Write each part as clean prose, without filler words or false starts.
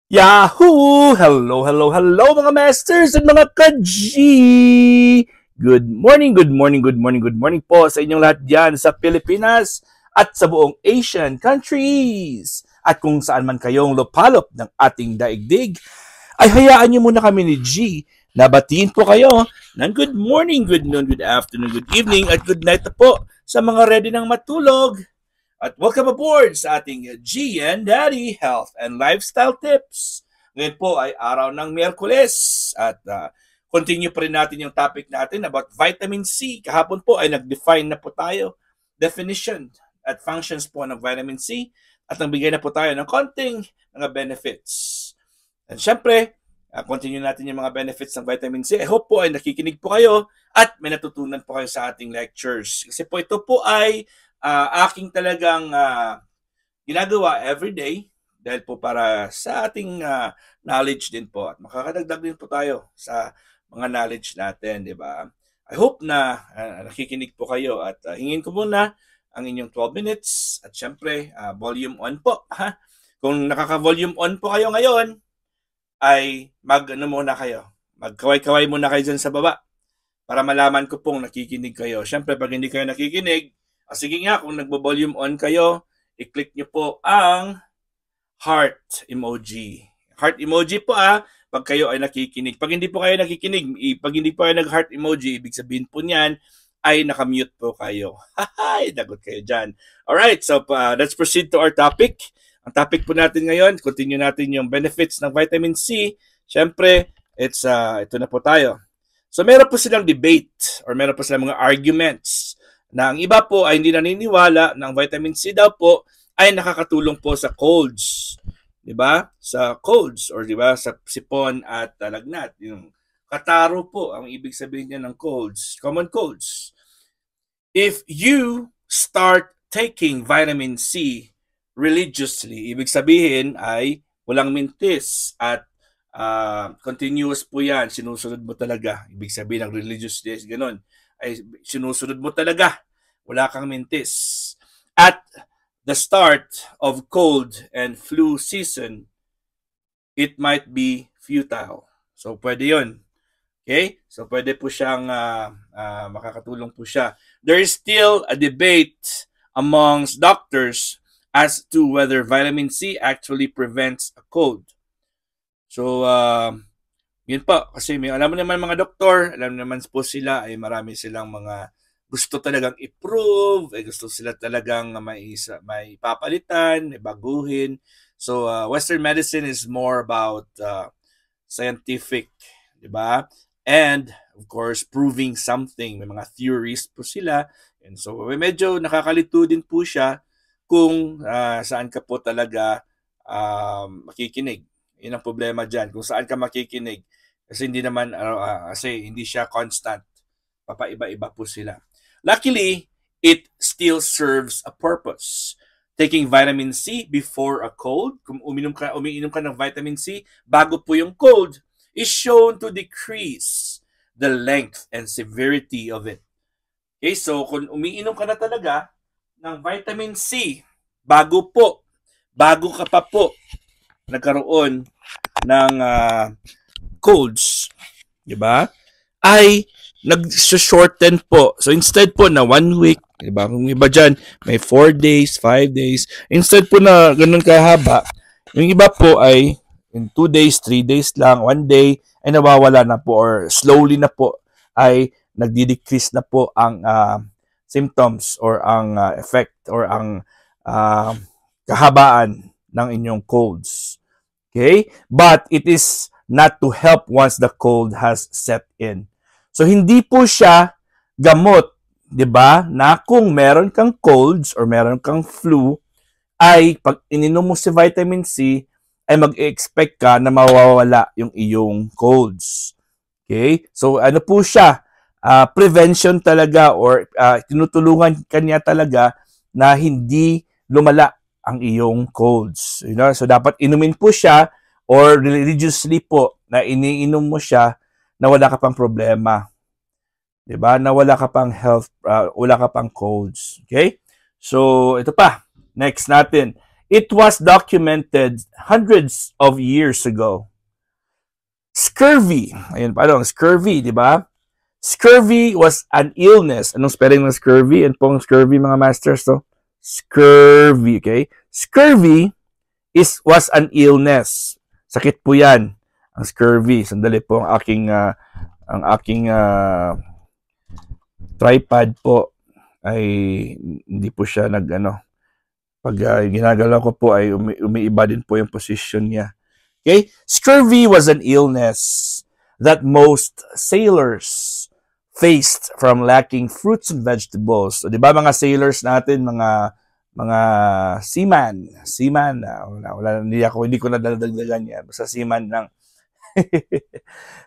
Yahoo! Hello, hello, hello mga masters at mga ka-G! Good morning, good morning, good morning, good morning po sa inyong lahat dyan sa Pilipinas at sa buong Asian countries. At kung saan man kayong lupalop ng ating daigdig, ay hayaan nyo muna kami ni G na batiin po kayo ng good morning, good noon, good afternoon, good evening, at good night na po sa mga ready ng matulog. At welcome aboard sa ating G and Daddy Health and Lifestyle Tips. Ngayon po ay araw ng Miyerkules at continue pa rin natin yung topic natin about vitamin C. Kahapon po ay nag-define na po tayo, definition at functions po ng vitamin C at nagbigay na po tayo ng konting mga benefits. And syempre, continue natin yung mga benefits ng vitamin C. I hope po ay nakikinig po kayo at may natutunan po kayo sa ating lectures. Kasi po ito po ay aking talagang ginagawa everyday dahil po para sa ating knowledge din po at makakadagdag din po tayo sa mga knowledge natin, di ba? I hope na nakikinig po kayo at hingin ko muna ang inyong 12 minutes at syempre volume on po. Ha? Kung nakaka-volume on po kayo ngayon, ay muna kayo. Magkaway-kaway muna kayo dyan sa baba para malaman ko pong nakikinig kayo. Syempre, pag hindi kayo nakikinig, sige nga, kung nagbo-volume on kayo, i-click nyo po ang heart emoji. Heart emoji po pag kayo ay nakikinig. Pag hindi po kayo nakikinig, pag hindi po kayo nag-heart emoji, ibig sabihin po niyan ay nakamute po kayo. Hahay, dagot kayo dyan. Alright, so let's proceed to our topic. Ang topic po natin ngayon, continue natin yung benefits ng vitamin C. Siyempre, ito na po tayo. So meron po silang debate or meron po silang mga arguments na ang iba po ay hindi naniniwala ng vitamin C daw po ay nakakatulong po sa colds. 'Di ba? Sa colds or 'di ba sa sipon at lagnat. Yung kataro po ang ibig sabihin niya ng colds, common colds. If you start taking vitamin C religiously, ibig sabihin ay walang mintis at continuous po yan, sinusunod mo talaga. Ibig sabihin ng religious days, ganun ay sinusunod mo talaga. Wala kang mintis. At the start of cold and flu season, it might be futile. So, pwede yun. Okay? So, pwede po siyang makakatulong po siya. There is still a debate amongst doctors as to whether vitamin C actually prevents a cold. So, yun po, kasi alam mo naman mga doktor, alam naman po sila ay marami silang mga gusto talagang i-prove, gusto sila talagang may papalitan, may baguhin. So, Western medicine is more about scientific, di ba? And, of course, proving something. May mga theories po sila. And so, medyo nakakalito din po siya kung saan ka po talaga makikinig. Yun ang problema dyan. Kung saan ka makikinig. Kasi hindi naman, kasi hindi siya constant. Papaiba-iba po sila. Luckily, it still serves a purpose. Taking vitamin C before a cold, kung umiinom ka ng vitamin C bago po yung cold, is shown to decrease the length and severity of it. Okay, so kung umiinom ka na talaga ng vitamin C bago ka pa po nagkaroon ng colds, di ba? Ay nag-shorten po. So instead po na 1 week, di ba? Kung iba dyan, may 4 days, 5 days. Instead po na ganun kahaba, yung iba po ay in 2 days, 3 days lang, 1 day, ay nawawala na po or slowly na po ay nagdi-decrease na po ang symptoms or ang effect or ang kahabaan ng inyong colds. Okay? But it is not to help once the cold has set in. So, hindi po siya gamot, di ba? Na kung meron kang colds or meron kang flu, ay pag ininom mo si vitamin C, ay mag-expect ka na mawawala yung iyong colds. Okay? So, ano po siya? Prevention talaga or tinutulungan kanya talaga na hindi lumala ang iyong colds. You know? So, dapat inumin po siya or religiously po na iniinom mo siya na wala ka pang problema. Diba? Na wala ka pang health, wala ka pang colds. Okay? So, ito pa. Next natin. It was documented hundreds of years ago. Scurvy. Ayun, paano? Scurvy, di ba? Scurvy was an illness. Anong spelling ng scurvy? Ano pong scurvy, mga masters? So, scurvy, okay? Scurvy was an illness. Sakit po yan. Ang scurvy. Sandali po ang aking tripod po ay hindi po siya pag ginagalaw ko po ay umiiba din po yung position niya. Okay? Scurvy was an illness that most sailors faced from lacking fruits and vegetables. So, di ba mga sailors natin, mga seaman, hindi ko nadadagdagan yan. Basta seaman lang.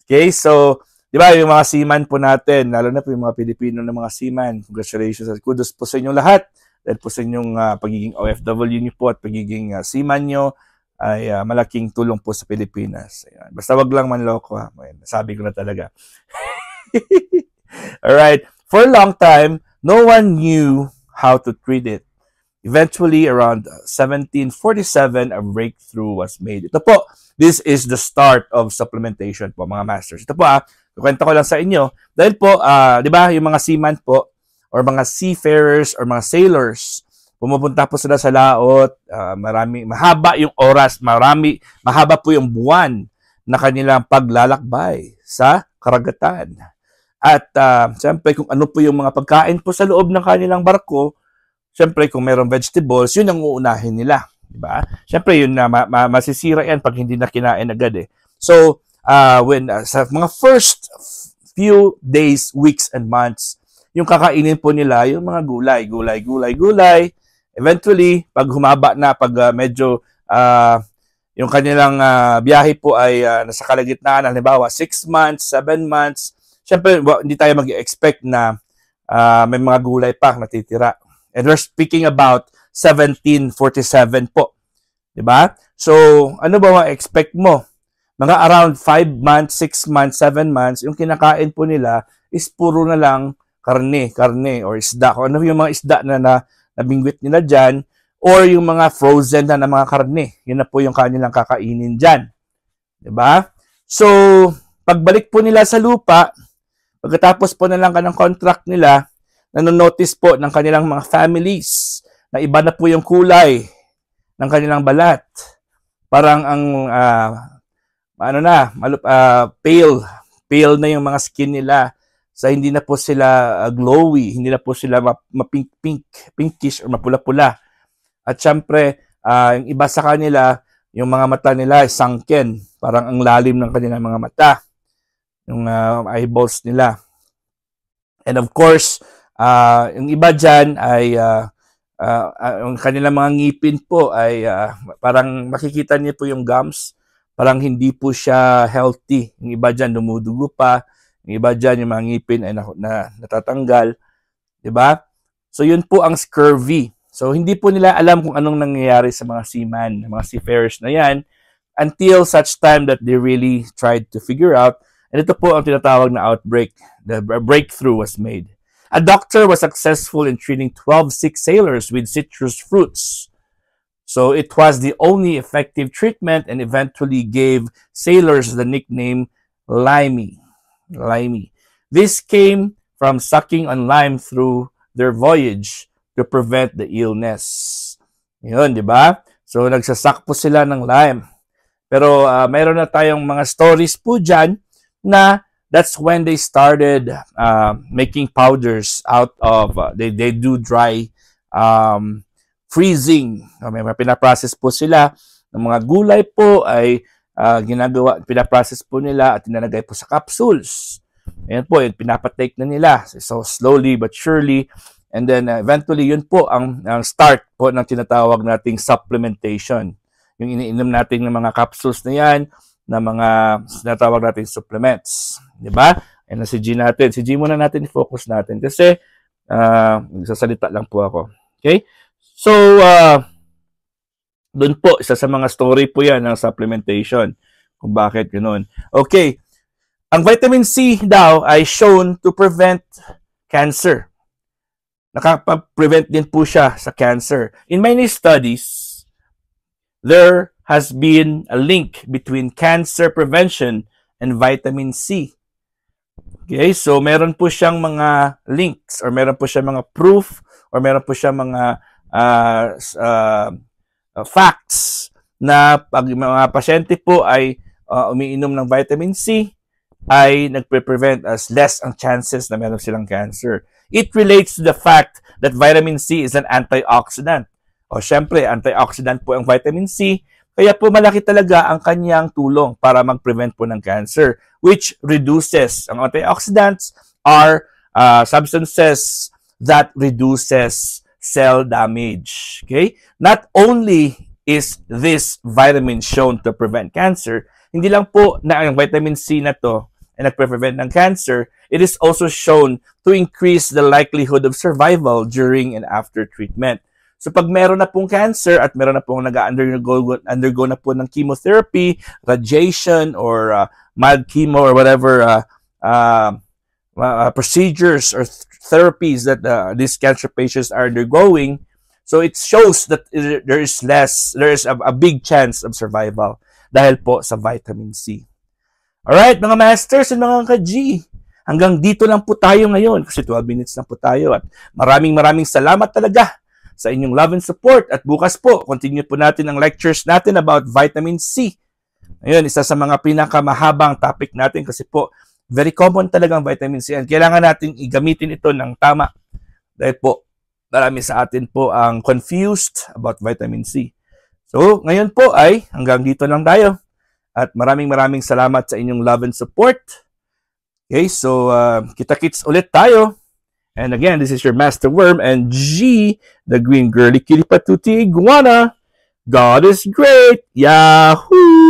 Okay, so, di ba yung mga seaman po natin, lalo na po yung mga Pilipino na mga seaman, congratulations at kudos po sa inyong lahat. Dahil po sa inyong pagiging OFW nyo po at pagiging seaman nyo, ay malaking tulong po sa Pilipinas. Ayan. Basta wag lang manloko ha. Sabi ko na talaga. Alright. For a long time, no one knew how to treat it. Eventually, around 1747, a breakthrough was made. Ito po, this is the start of supplementation po, mga masters. Ito po kukwento ko lang sa inyo. Dahil po, di ba, yung mga seaman po, or mga seafarers, or mga sailors, pumupunta po sila sa laot, mahaba yung oras, mahaba po yung buwan na kanilang paglalakbay sa karagatan. At siyempre kung ano po yung mga pagkain po sa loob ng kanilang barko, siyempre kung mayroong vegetables, yun ang uunahin nila. Diba? Siyempre yun na masisira yan pag hindi na kinain agad eh. So, sa mga first few days, weeks, and months, yung kakainin po nila, yung mga gulay. Eventually, pag humaba na, pag medyo yung kanilang biyahe po ay nasa kalagitnaan, halimbawa 6 months, 7 months, syempre hindi tayo mag-expect na may mga gulay pa natitira. And we're speaking about 1747 po. Diba? So, ano ba ma-expect mo? Mga around 5 months, 6 months, 7 months, yung kinakain po nila is puro na lang karne or isda. Kung ano yung mga isda na nabingwit nila dyan, or yung mga frozen na mga karne. Yun na po yung kanilang kakainin dyan. Diba? So, pagbalik po nila sa lupa, pagkatapos po na lang ng contract nila, nanonotice po ng kanilang mga families na iba na po yung kulay ng kanilang balat. Parang ang, pale na yung mga skin nila. So, hindi na po sila glowy, hindi na po sila pinkish or mapula-pula. At syempre, yung iba sa kanila, yung mga mata nila ay sunken. Parang ang lalim ng kanilang mga mata. Yung eyeballs nila. And of course, yung iba dyan ay, yung kanilang mga ngipin po ay parang makikita niyo po yung gums. Parang hindi po siya healthy. Yung iba dyan, dumudugo pa. Yung iba dyan, yung mga ngipin ay natatanggal. Diba? So, yun po ang scurvy. So, hindi po nila alam kung anong nangyayari sa mga seaman, mga seafarers na yan, until such time that they really tried to figure out. And ito po ang tinatawag na outbreak. The breakthrough was made. A doctor was successful in treating 12 sick sailors with citrus fruits. So, it was the only effective treatment and eventually gave sailors the nickname limey. This came from sucking on lime through their voyage to prevent the illness. Yun, di ba? So, nagsasak po sila ng lime. Pero, mayroon na tayong mga stories po dyan na that's when they started making powders out of, they do dry freezing. May pinaprocess po sila ng mga gulay po ay pinaprocess po nila at tinalagay po sa capsules. Ayan po, pinapatake na nila. So, slowly but surely. And then, eventually, yun po ang start po ng tinatawag nating supplementation. Yung iniinom natin ng mga capsules na yan, na mga tinatawag nating supplements. Diba? Ayan na si G natin. Si G muna natin i-focus natin kasi nagsasalita lang po ako. Okay? So, doon po, isa sa mga story po yan ng supplementation. Kung bakit ganoon. Okay. Ang vitamin C daw ay shown to prevent cancer. Nakaka-prevent din po siya sa cancer. In many studies, there has been a link between cancer prevention and vitamin C. Okay, so meron po siyang mga links or meron po siyang mga proof or meron po siyang mga facts na pag mga pasyente po ay umiinom ng vitamin C, ay nagpe-prevent as less ang chances na meron silang cancer. It relates to the fact that vitamin C is an antioxidant. O syempre, antioxidant po ang vitamin C, kaya po malaki talaga ang kanyang tulong para mag-prevent po ng cancer, which reduces, ang antioxidants are substances that reduces cell damage. Okay? Not only is this vitamin shown to prevent cancer, hindi lang po na ang vitamin C na to ay nagpe-prevent ng cancer, it is also shown to increase the likelihood of survival during and after treatment. So pag meron na pong cancer at meron na pong undergo na po ng chemotherapy, radiation, or mild chemo or whatever procedures or therapies that these cancer patients are undergoing, so it shows that there is a big chance of survival dahil po sa vitamin C. Alright, mga masters and mga ka-G, hanggang dito lang po tayo ngayon kasi 12 minutes lang po tayo at maraming salamat talaga sa inyong love and support. At bukas po, continue po natin ang lectures natin about vitamin C. Ayun, isa sa mga pinakamahabang topic natin kasi po, very common talagang vitamin C. And kailangan natin igamitin ito ng tama. Dahil po, marami sa atin po ang confused about vitamin C. So, ngayon po ay hanggang dito lang tayo. At maraming salamat sa inyong love and support. Okay, so kita-kits ulit tayo. And again, this is your Master Worm and G, the green girly kitty patootie iguana. God is great. Yahoo!